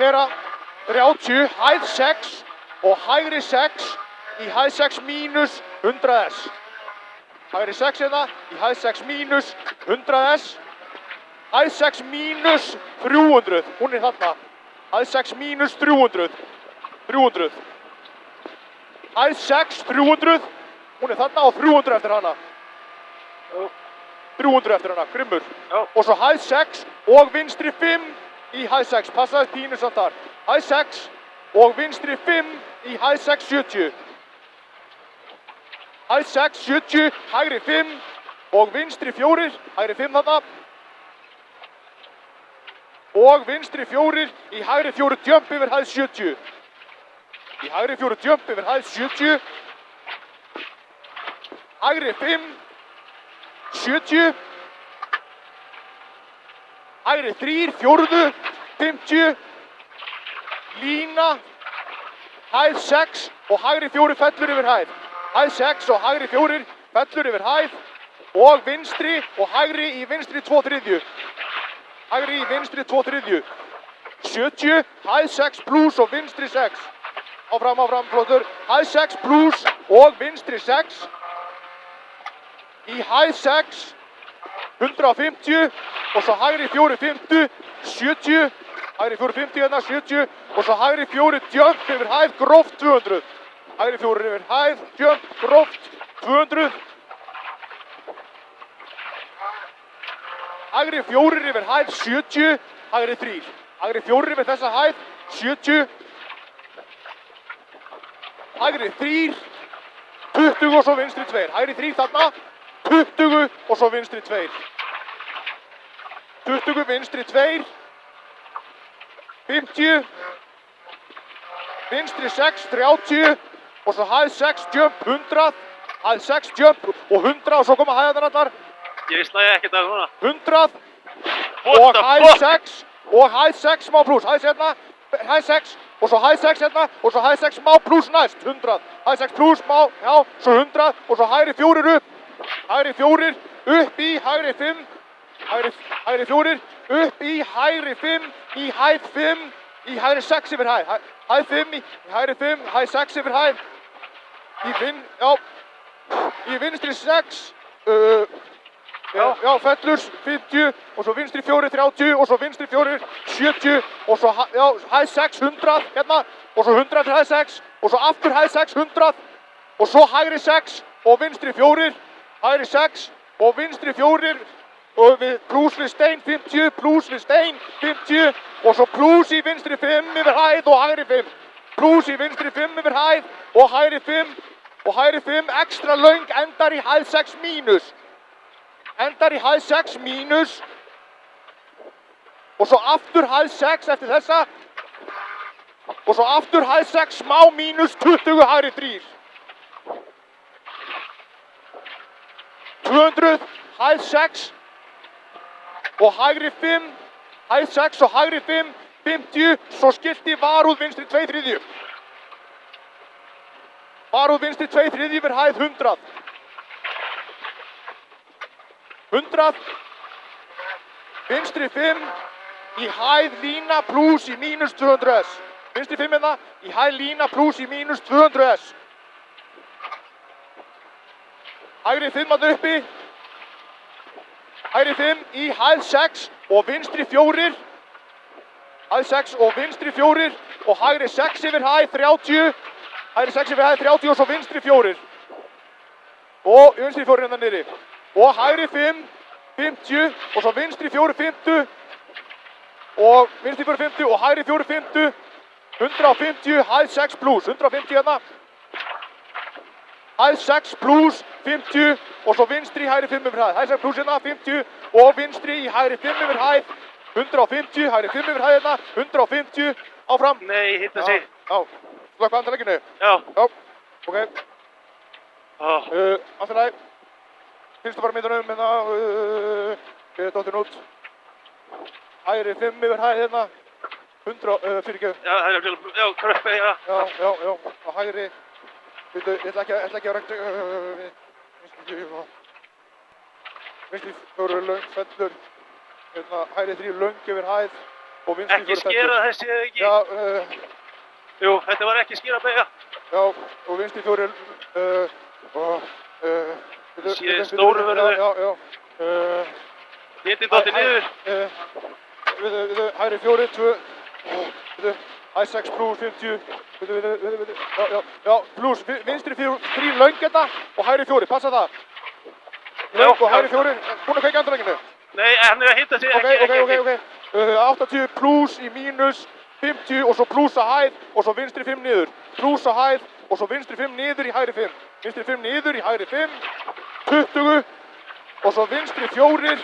pera 30, hæð 6 og hægri 6 í hæð 6 mínus 100S. Hægri 6 hérna í hæð 6 mínus 100S. Hæð 6 mínus 300, hún er þarna. Hæð 6 mínus 300, 300. Hæð 6, 300, hún er þarna og 300 eftir hana. 300 eftir hana, grimmur. Og svo hæð 6 og vinstri 5 í hæð 6, passaði pínu samt þar. Hæð 6 og vinstri 5 í hæð 6, 70. Hæð 6, 70, hægri 5 og vinstri 4, hægri 5 þarna. Og vinstri 4 í hægri 4 jump yfir hæð 70. Í hægri 4 jump yfir hæð 70. Hægri 5, 70. Hægri 3, 4, 50. Lína. Hæð 6 og hægri 4 fellur yfir hæð. Hæð 6 og hægri 4 fellur yfir hæð. Og vinstri og hægri í vinstri 2/3. Hægri í vinstri 2/3. 70, hæð 6 plus og vinstri 6. Áfram, flottur. Hæð 6 plus og vinstri 6. Í hæð 6, 150 og svo hægri 4, 50, 70. Hægri 4, 50 hérna, 70. Og svo hægri 4 jump yfir hæð, gróft 200. Hægri 4 yfir hæð, jump, gróft 200. Hægri 4 yfir hæð, 70. Hægri 3. Hægri 4 yfir þessa hæð, 70. Hægri 3, 20 og svo vinstri 2. Hægri 3 þarna, 20 og svo vinstri 2. 20, vinstri 2. 50. Vinstri 6, 30. Og svo hæð 6, jump, 100. Hæð 6, jump og 100 og svo koma hæðarnar allar. Ég slæði ekkert af núna. 100. Og hæð 6. Og hæð 6 smá plus. Hæð 6 hérna. Hæð 6. Og svo hæð 6 hérna. Og svo hæð 6 smá plus næst. 100. Hæð 6 plus smá. Já. Svo 100. Og svo hægri 4 upp. Hægri 4 upp í hægri 5. Hægri 4 upp í hægri 5. Í hæð 5. Í hægri 6 yfir hæð. Hæð 5 í hægri 5. Hæð 6 yfir hæð. Í vinstri 6. Já, fellur 50 og svo vinstri 4, 30 og svo vinstri 4, 70 og svo hæð 6, 100 hérna og svo 100 til hæð 6 og svo aftur hæð 6, 100 og svo hægri 6 og vinstri 4, hægri 6 og vinstri 4 og plus við stein 50, plus við stein 50 og svo plus í vinstri 5 yfir hæð og hægri 5. Plus í vinstri 5 yfir hæð og hægri 5 og hægri 5 ekstra löng endar í hæð 6 mínus. Endar í hæð 6 mínus og svo aftur hæð 6 eftir þessa og svo aftur hæð 6 smá mínus 20 hægri 3. 200, hæð 6 og hægri 5, hæð 6 og hægri 5, 50, svo skilti varúð vinstri 2/3. Varúð vinstri 2/3 yfir hæð 100. 100, vinstri 5, í hæð lína plus í mínus 200S. Vinstri 5 hérna, í hæð lína plus í mínus 200S. Hægri 5 að uppi. Hægri 5 í hæð 6 og vinstri 4. Hæð 6 og vinstri 4 og hægri 6 yfir hæð 30. Hægri 6 yfir hæð 30 og svo vinstri 4. Og vinstri 4 hérna niðri. Og hægri 5, 50 og svo vinstri 4, 50 og vinstri 4, 50 og hægri 4, 50, 150, hæð 6 plus, 150 hérna, hæð 6 plus, 50 og svo vinstri hægri 5 yfir hæð, hæð 6 plus hérna, 50 og vinstri í hægri 5 yfir hæð, 150, hægri 5 yfir hæð hérna, 150, áfram. Nei, hitta sig. Já, slökk andaleginu. Já. Já, ok. Alltaf læg. Fyrstu bara myndunum hérna, dóttin út. Hægri 5 yfir hæð hérna, 100, fyrirgjöf. Já, kröppi, já. Já, og hægri, ég ætla ekki að rækta, vinstri 4 löng, fellur, hérna, hægri 3 löng yfir hæð, og vinstri Ekki fjórir skera fellur. þessi eða ekki? Já, Jú, þetta var ekki skera beigja. já, og vinstri fjórir, Sé stóru verður. Já. Hitið dóttir niður. Hægri fjórir, 2, I6 plus 50, já, plus, vinstri 3 löng hérna og hægri fjórir, passa það. Löng og hægri fjórir, búin að kveika andurlenginu. Nei, hann er að hitta sig. Ok. 80 plus í mínus, 50 og svo plus að hæð og svo vinstri 5 niður. Plus að hæð og svo vinstri 5 niður í hægri 5. Vinstri 5 niður í hægri 5, 20 og svo vinstri 4,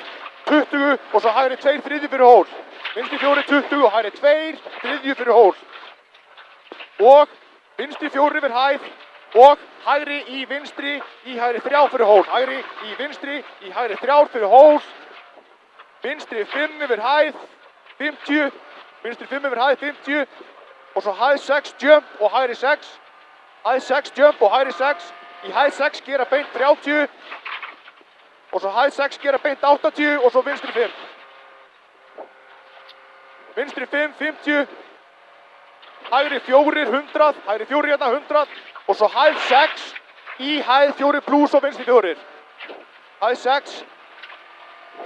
20 og svo hægri 2, þriðju fyrir hól. Vinstri 4, 20 og hægri 2, þriðju fyrir hól. Og vinstri 4 yfir hæð og hægri í vinstri í hægri 3 fyrir hól. Hægri í vinstri í hægri 3 fyrir hól. Vinstri 5 yfir hæð, 50. Vinstri 5 yfir hæð, 50. Og svo hæð 6 jump og hægri 6. Hæð 6 jump og hægri 6. Í hæð 6 gera beint 30. Og svo hæð 6 gera beint 80 og svo vinstri 5. Vinstri 5, 50. Hægri 4, 100. Hægri 4 hérna, 100. Og svo hæð 6 í hæð 4 plus og vinstri 4. Hæð 6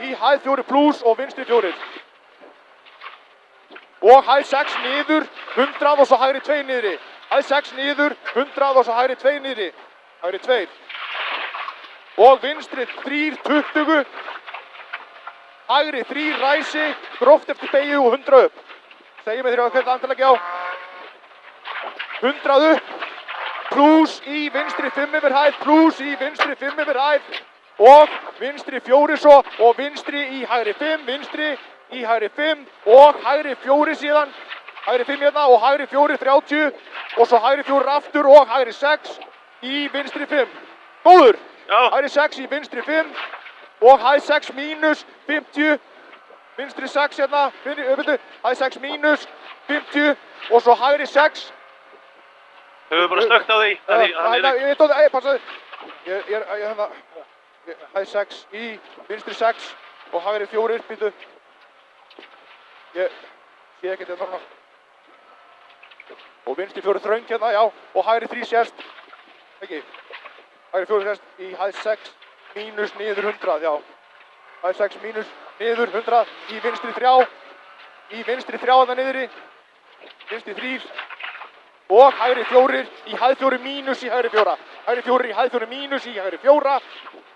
í hæð 4 plus og vinstri 4. Og hæð 6 niður, 100 og svo hægri 2 niðri. Hæð 6 niður, 100 og svo hægri 2 niðri. Hægri 2. Og vinstri 3, 20. Hægri 3 ræsi, gróft eftir beygju og 100 upp. Segir mig þegar hvernig andaleggi á. 100 upp. Plus í vinstri 5 yfir hæð, plus í vinstri 5 yfir hæð. Og vinstri 4 svo og vinstri í hægri 5, vinstri í hægri 5 og hægri 4 síðan. Hægri 5 hérna og hægri 4, 30 og svo hægri 4 aftur og hægri 6 í vinstri 5. Góður! Já. Hægri 6 í vinstri 5 og hægri 6 mínus 50. Vinstri 6 hérna, hægri 6 mínus 50 og svo hægri 6. Hefur bara stökt á því. Ég passaði. Ég hérna, hægri 6 í vinstri 6 og hægri 4, býtu. Ég sé ekkert hérna. Og vinstri 4 þröng hérna, já, og hægri 3 sérst. Ekki. Hægri 4 sérst í hægri 6 mínus niður 100, já. Hægri 6 mínus niður 100 í vinstri 3. Í vinstri 3 þarna niðri. Vinstri 3. Og hægri 4 í hægri 4 mínus í hægri 4. Hægri 4 í hægri 4 mínus í hægri 4.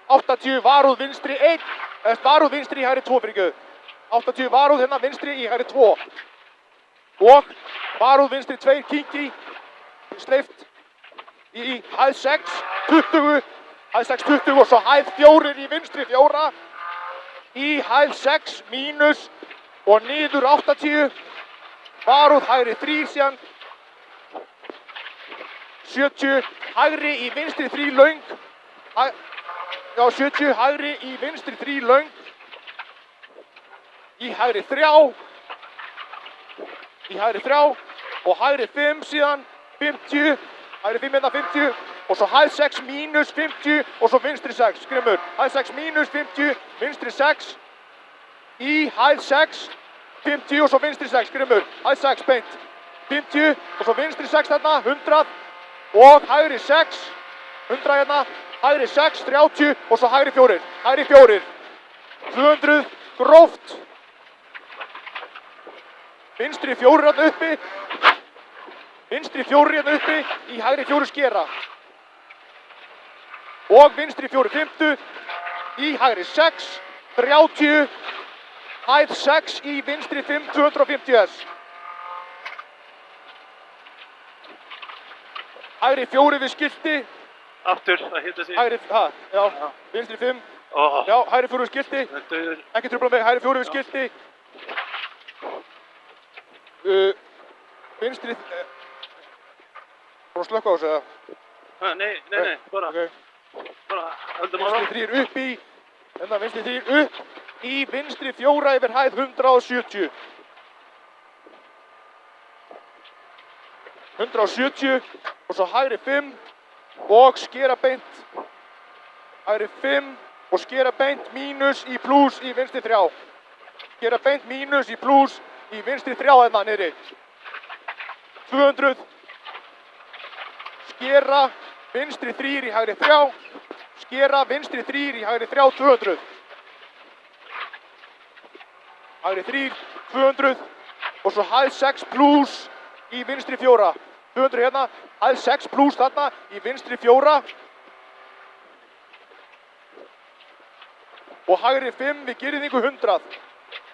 80 varúð vinstri 1. Varúð vinstri í hægri 2 fyrir göð. 80 varúð hérna vinstri í hægri 2. Og varúð vinstri 2 kinki. Sleift. Í hæð 6, 20. Hæð 6, 20 og svo hæð 4 í vinstri 4. Í hæð 6 mínus og niður 80. Varúð hægri 3 síðan. 70, hægri í vinstri 3 löng. Já, 70, hægri í vinstri 3 löng. Í hægri 3. Í hægri 3 og hægri 5 síðan. 50, hægri 5 hérna 50. Og svo hæð 6 mínus 50 og svo vinstri 6, Grimmur. Hæð 6 mínus 50, vinstri 6. Í hæð 6, 50 og svo vinstri 6, Grimmur. Hæð 6 beint. 50 og svo vinstri 6 þarna, 100. Og hægri 6, 100 hérna, hægri 6, 30 og svo hægri 4, hægri 4, 200, gróft. Vinstri 4 hérna uppi, vinstri 4 hérna uppi, í hægri 4 skera. Og vinstri 4, 50, í hægri 6, 30, hæð 6 í vinstri 5, 250 S. Hægri 4 við skilti. Aftur, það hitta sig. Hægri, já, vinstri 5. Já, hægri 4 við skilti. Ekki trufla mig, hægri 4 við skilti. Vinstri... Bara slökka á þessu, eða? Nei, bara. Ok. Bara, höldum á það. Vinstri 3 upp í. Hérna, vinstri 3 upp. Í vinstri 4 yfir hæð 170. 170 og svo hægri 5 og skera beint. Hægri 5 og skera beint mínus í plus í vinstri 3. Skera beint mínus í plus í vinstri 3 hérna niðri. 200. Skera, vinstri 3 í hægri 3. Skera, vinstri 3 í hægri 3, 200. Hægri 3, 200. Og svo hæð 6 plus í vinstri 4. 200 hérna, hæð 6 plus þarna í vinstri 4. Og hægri 5 við girðingu 100.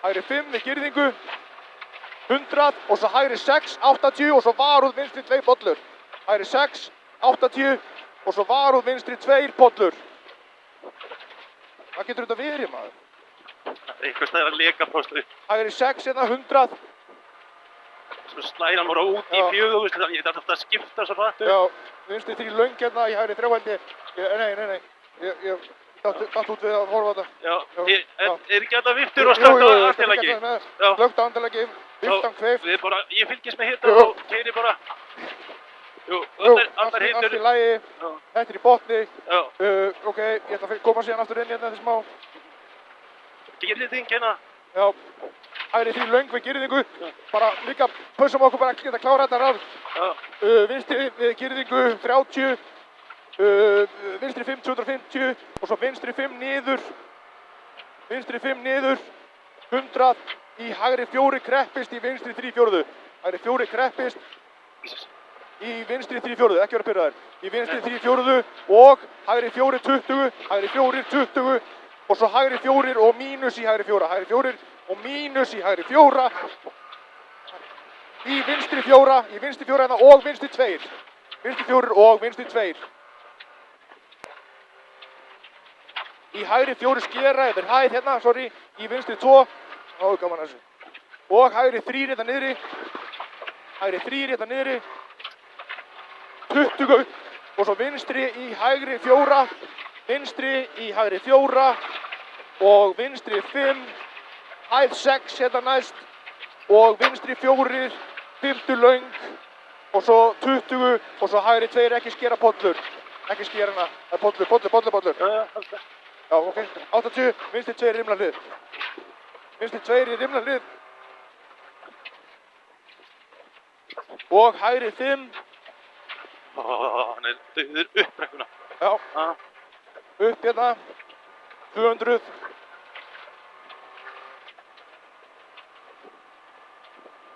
Hægri 5 við girðingu 100 og svo hægri 6, 80 og svo varúð vinstri 2 bollur. Hægri 6, 80 og svo varúð vinstri 2 bollur. Hvað getur þetta verið, maður? Eitthvað stæðir að leka póstu. Hægri 6 hérna 100. Svo slæðir hann bara út í 4000, þannig ég þarf alltaf að skipta svo rættu. Já, vinstri 3 löng hérna í hægri 3 held ég. Nei. Ég datt út við að horfa á þetta. Já, er ekki alltaf viftur og slögt á andalæki? Slögt á andalæki, viftan kveift. Ég fylgist með hitta og keyri bara. Jú, andar hittur. Allt í lagi, þetta er í botni. Já. Ok, ég ætla að koma síðan aftur inn hérna þessi smá. Girðing hérna. Já, hægri 3 löng við girðingu. Bara líka pössum okkur bara að geta klára þetta ráð. Já. Vinstri við girðingu 30. Vinstri 5, 250 og svo vinstri 5 niður. Vinstri 5 niður. 100 í hægri 4 kreppist í vinstri 3 fjórðu. Hægri 4 kreppist í vinstri 3 fjórðu, ekki vera pyrraður. Í vinstri 3 fjórðu og hægri 4 20, hægri 4 20 og svo hægri 4 og mínus í hægri 4. Hægri 4 og mínus í hægri 4. Í vinstri 4, í vinstri 4 hérna og vinstri 2. Vinstri 4 og vinstri 2. Í hægri 4 skera yfir hæð hérna, sorry, í vinstri 2. Ó, gaman þessu. Og hægri 3 hérna niðri. Hægri 3 hérna niðri. 20 og svo vinstri í hægri 4. Vinstri í hægri 4 og vinstri 5. Hæð 6 hérna næst og vinstri 4. 50 löng og svo 20 og svo hægri 2 ekki skera pollur. Ekki skera hana, það er pollur. Já, ok, 80, vinstri 2 rimla hlið. Vinstri 2 í rimla hlið. Og hægri 5. Hann er döður upp brekkuna. Já, upp hérna, 200.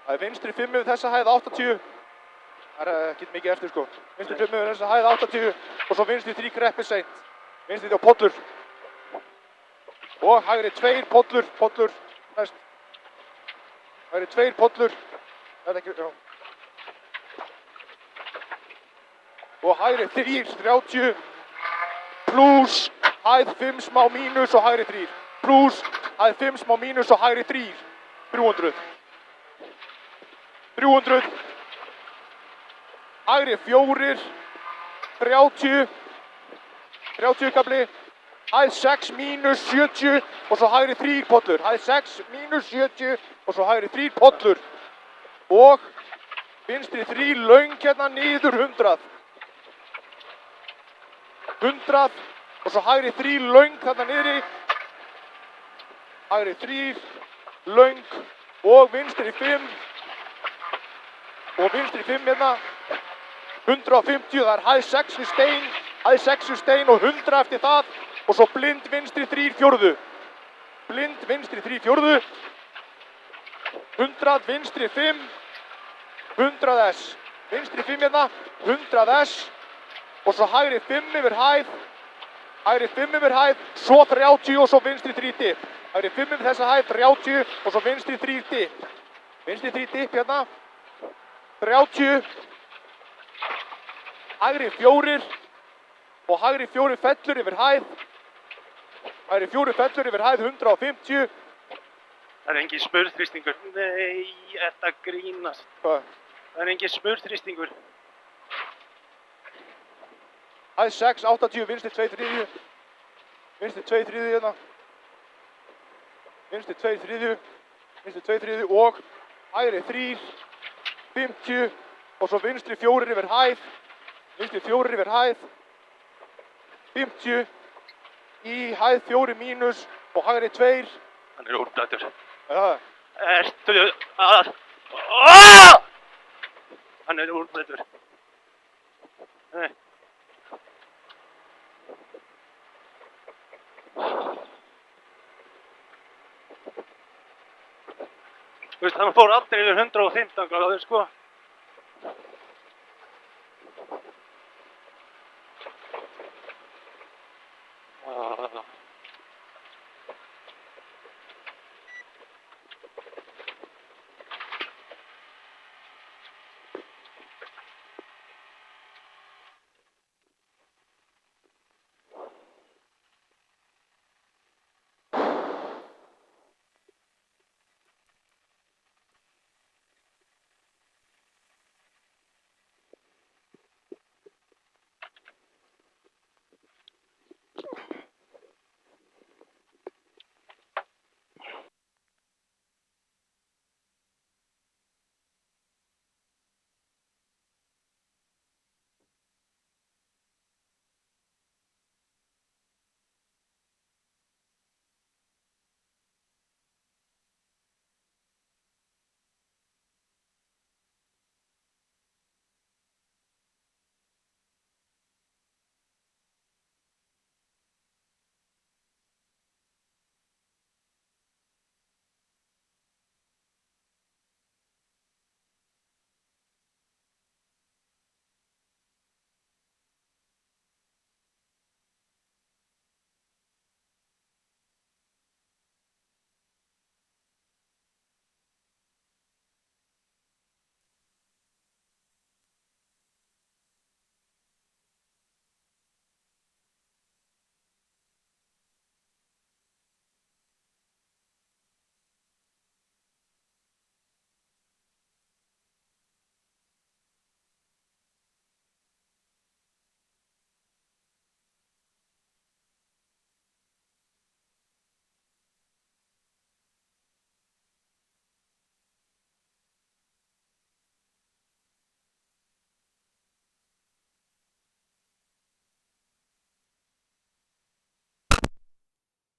Það er vinstri 5 við þessa hæð 80. Það er ekki mikið eftir sko. Vinstri 5 við þessa hæð 80 og svo vinstri 3 kreppi seint. Vinstri 3 pollur. Og hægri 2 pollur, næst. Hægri 2 pollur. Þetta ekki, já. Og hægri 3, 30. Plus, hæð 5 smá mínus og hægri 3. Plus, hæð 5 smá mínus og hægri 3. 300. 300. Hægri 4. 30. 30 kabli. Hæð 6 mínus 70 og svo hægri 3 pollur. Hæð 6 mínus 70 og svo hægri 3 pollur. Og vinstri 3 löng hérna niður 100. 100 og svo hægri 3 löng þarna niðri. Hægri 3 löng og vinstri 5. Og vinstri 5 hérna. 150, það er hæð 6 við stein. Hæð 6 við stein og 100 eftir það. Og svo blind vinstri 3 fjórðu. Blind vinstri 3 fjórðu. 100 vinstri 5. 100 S. Vinstri 5 hérna. 100 S. Og svo hægri 5 yfir hæð. Hægri 5 yfir hæð. Svo 30 og svo vinstri 3 dip. Hægri 5 yfir þessa hæð. 30 og svo vinstri 3 dip. Vinstri 3 dip hérna. 30. Hægri 4. Og hægri 4 fellur yfir hæð. Hægri 4 fellur yfir hæð 150. Það er engin smurþrýstingur. Nei, þetta grínast. Hvað? Það er engin smurþrýstingur. Hæð 6, 80, vinstri 2 þriðju. Vinstri 2 þriðju hérna. Vinstri 2 þriðju. Vinstri 2 þriðju og hægri 3. 50 og svo vinstri 4 yfir hæð. Vinstri 4 yfir hæð. 50 í hæð 4 mínus og hægri 2. Hann er úrblættur. Ja, Ertu að... Hann úrbreyttur. Nei. Þú veist, hann fór aldrei yfir 115 gráður, sko.